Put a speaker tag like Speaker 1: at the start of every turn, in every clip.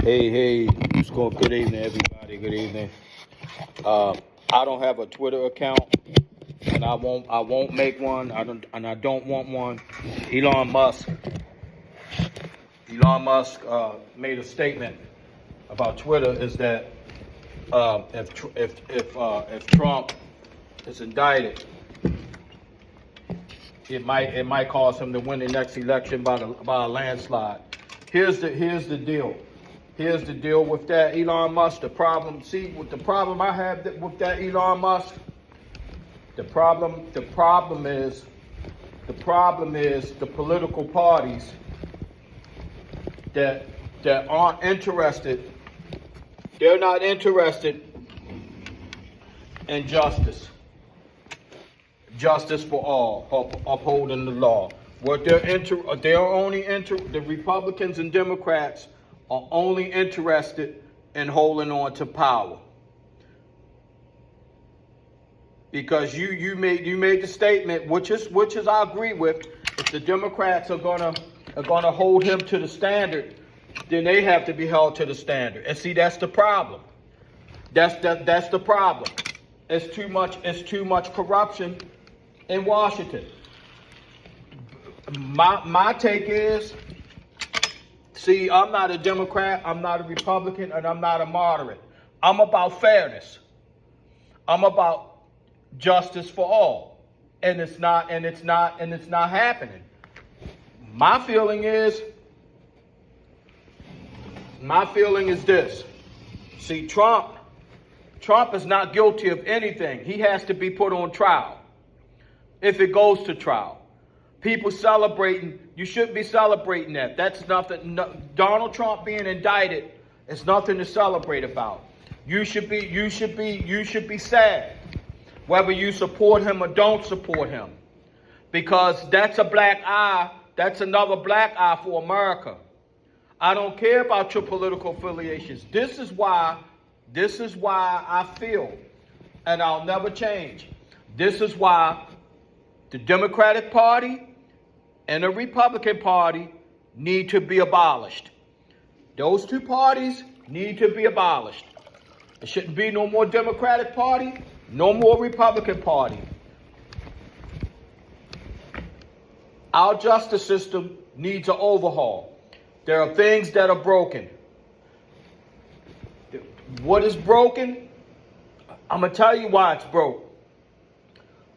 Speaker 1: Hey, what's going? Good evening, everybody. Good evening. I don't have a Twitter account, and I won't make one. I don't want one. Elon Musk. Made a statement about Twitter is that if Trump is indicted, it might cause him to win the next election by a landslide. Here's the deal. Here's the deal with that Elon Musk. The problem I have with that Elon Musk. The problem is the political parties that aren't interested. They're not interested in justice for all, upholding the law. The Republicans and Democrats are only interested in holding on to power. Because you made the statement, which is I agree with. If the Democrats are gonna hold him to the standard, then they have to be held to the standard. And see, that's the problem. That's the problem. It's too much corruption in Washington. My take is, see, I'm not a Democrat, I'm not a Republican, and I'm not a moderate. I'm about fairness. I'm about justice for all. And it's not happening. My feeling is this. See, Trump is not guilty of anything. He has to be put on trial. If it goes to trial. People celebrating, you shouldn't be celebrating that. That's nothing. No, Donald Trump being indicted is nothing to celebrate about. You should be sad whether you support him or don't support him, because that's a black eye. That's another black eye for America. I don't care about your political affiliations. This is why I feel, and I'll never change. This is why the Democratic Party and the Republican Party need to be abolished. Those two parties need to be abolished. There shouldn't be no more Democratic Party, no more Republican Party. Our justice system needs an overhaul. There are things that are broken. What is broken? I'm going to tell you why it's broke.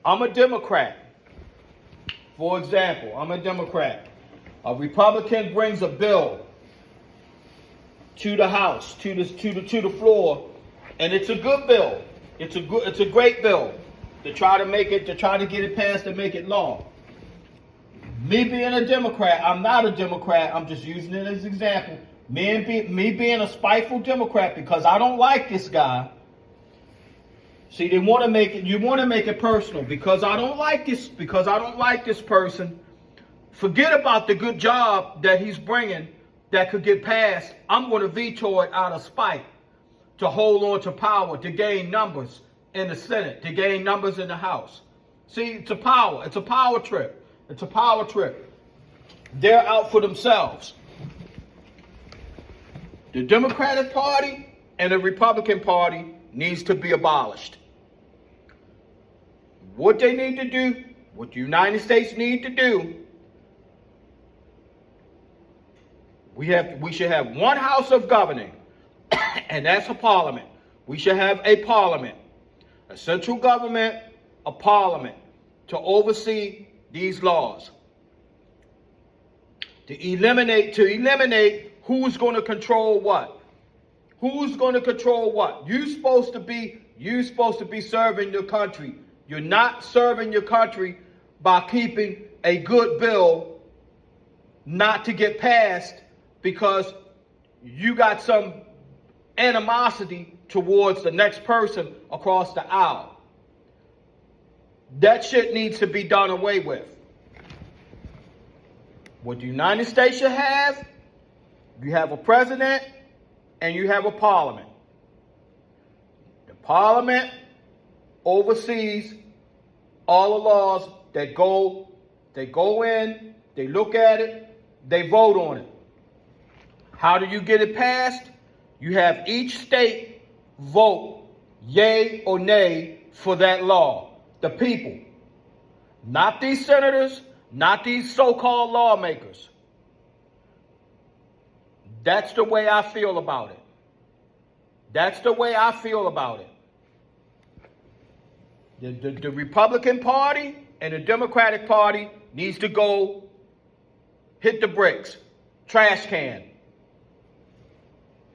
Speaker 1: I'm a Democrat. For example, I'm a Democrat. A Republican brings a bill to the House, to the floor, and it's a good bill. It's a great bill to try to get it passed and make it law. Me being a Democrat, I'm not a Democrat. I'm just using it as an example. Me being a spiteful Democrat because I don't like this guy. See, you want to make it personal because I don't like this person. Forget about the good job that he's bringing that could get passed. I'm going to veto it out of spite to hold on to power, to gain numbers in the Senate, to gain numbers in the House. See, it's a power trip. It's a power trip. They're out for themselves. The Democratic Party and the Republican Party needs to be abolished. What they need to do, what the United States need to do, we should have one house of governing, and that's a parliament. We should have a parliament, a central government, a parliament to oversee these laws. To eliminate who's going to control what. Who's going to control what? You're supposed to be serving your country. You're not serving your country by keeping a good bill not to get passed because you got some animosity towards the next person across the aisle. That shit needs to be done away with. What the United States should have, you have a president and you have a parliament. The parliament oversees all the laws that go in, they look at it, they vote on it. How do you get it passed? You have each state vote yay or nay for that law. The people. Not these senators, not these so-called lawmakers. That's the way I feel about it. That's the way I feel about it. The Republican Party and the Democratic Party needs to go hit the bricks, trash can.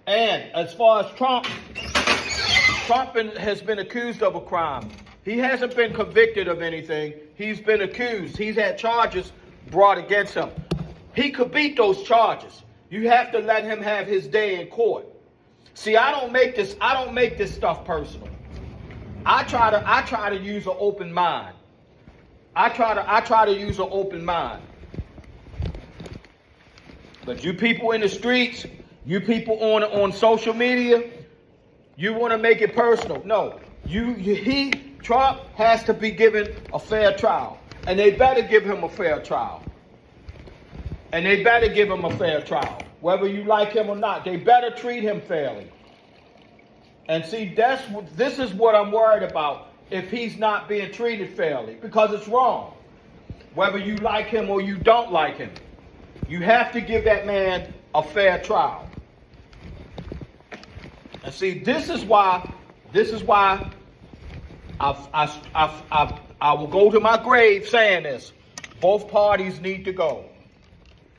Speaker 1: And as far as Trump has been accused of a crime. He hasn't been convicted of anything. He's been accused. He's had charges brought against him. He could beat those charges. You have to let him have his day in court. See, I don't make this stuff personal. I try to use an open mind. I try to use an open mind. But you people in the streets, you people on social media, you want to make it personal. No, Trump has to be given a fair trial, and they better give him a fair trial. And they better give him a fair trial, whether you like him or not. They better treat him fairly. And see, this is what I'm worried about if he's not being treated fairly, because it's wrong. Whether you like him or you don't like him, you have to give that man a fair trial. And see, this is why I will go to my grave saying this. Both parties need to go.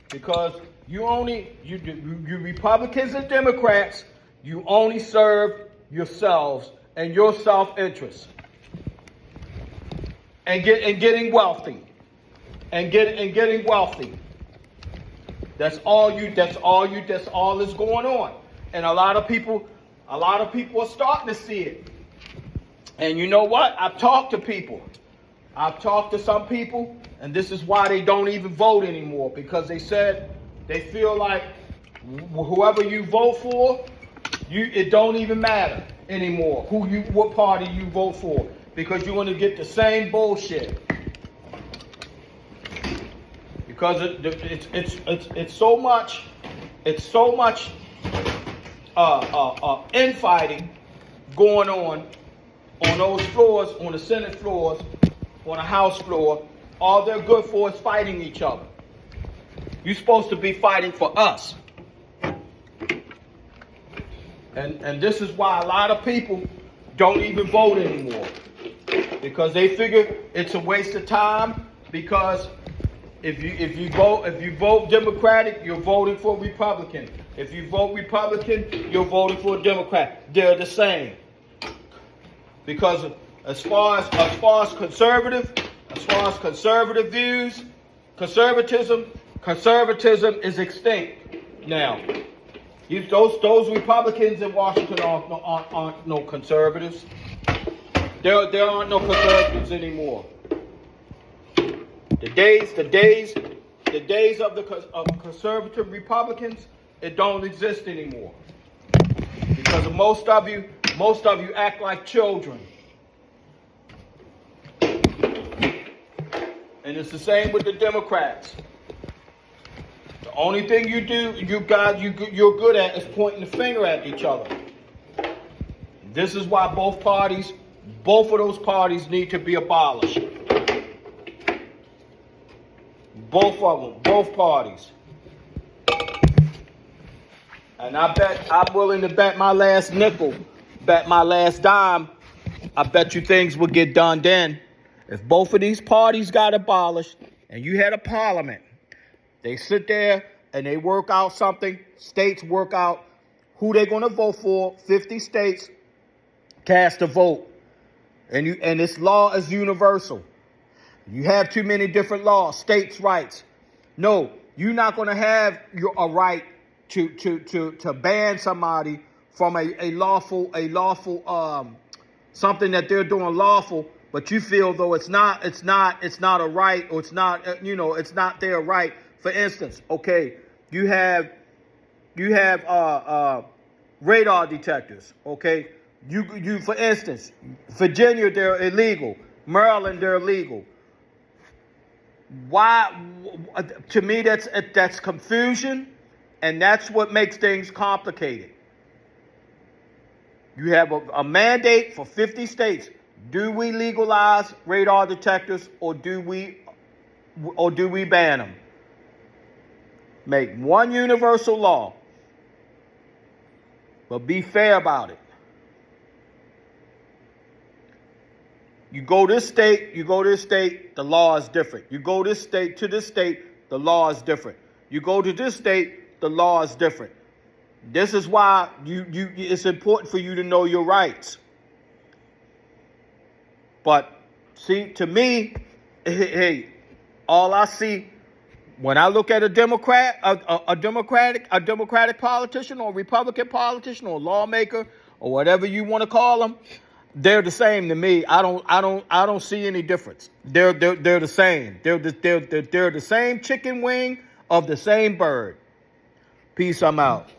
Speaker 1: Because you Republicans and Democrats, you only serve yourselves and your self-interest. And getting wealthy. And getting wealthy. That's all that's all that's going on. And a lot of people are starting to see it. And you know what? I've talked to people. I've talked to some people, and this is why they don't even vote anymore, because they said they feel like whoever you vote for, it don't even matter anymore what party you vote for, because you're going to get the same bullshit. Because it's so much infighting going on those floors, on the Senate floors, on the House floor. All they're good for is fighting each other. You're supposed to be fighting for us. And this is why a lot of people don't even vote anymore. Because they figure it's a waste of time, because if you vote Democratic, you're voting for Republican. If you vote Republican, you're voting for a Democrat. They're the same. Because as far as conservative views, conservatism is extinct now. Those Republicans in Washington aren't no conservatives. There aren't no conservatives anymore. The days of conservative Republicans, it don't exist anymore. Because most of you act like children. And it's the same with the Democrats. The only thing you're good at is pointing the finger at each other. This is why both of those parties need to be abolished. Both of them, both parties. And I'm willing to bet my last nickel, bet my last dime, I bet you things will get done then. If both of these parties got abolished and you had a parliament, they sit there and they work out something, states work out who they're going to vote for, 50 states cast a vote. And this law is universal. You have too many different laws, states' rights. No, you're not going to have a right to ban somebody from a lawful something that they're doing lawful, but you feel though it's not a right, or it's not their right. For instance, okay, you have radar detectors. Okay, you for instance, Virginia, they're illegal. Maryland, they're illegal. Why? To me, that's confusion, and that's what makes things complicated. You have a mandate for 50 states. Do we legalize radar detectors or do we ban them? Make one universal law, but be fair about it. You go this state, the law is different. You go this state to this state, the law is different. You go to this state, the law is different. This is why it's important for you to know your rights. But see, to me, hey, all I see when I look at a Democratic politician or Republican politician or lawmaker or whatever you want to call them, they're the same to me. I don't see any difference. They're the same. They're the same chicken wing of the same bird. Peace. I'm out.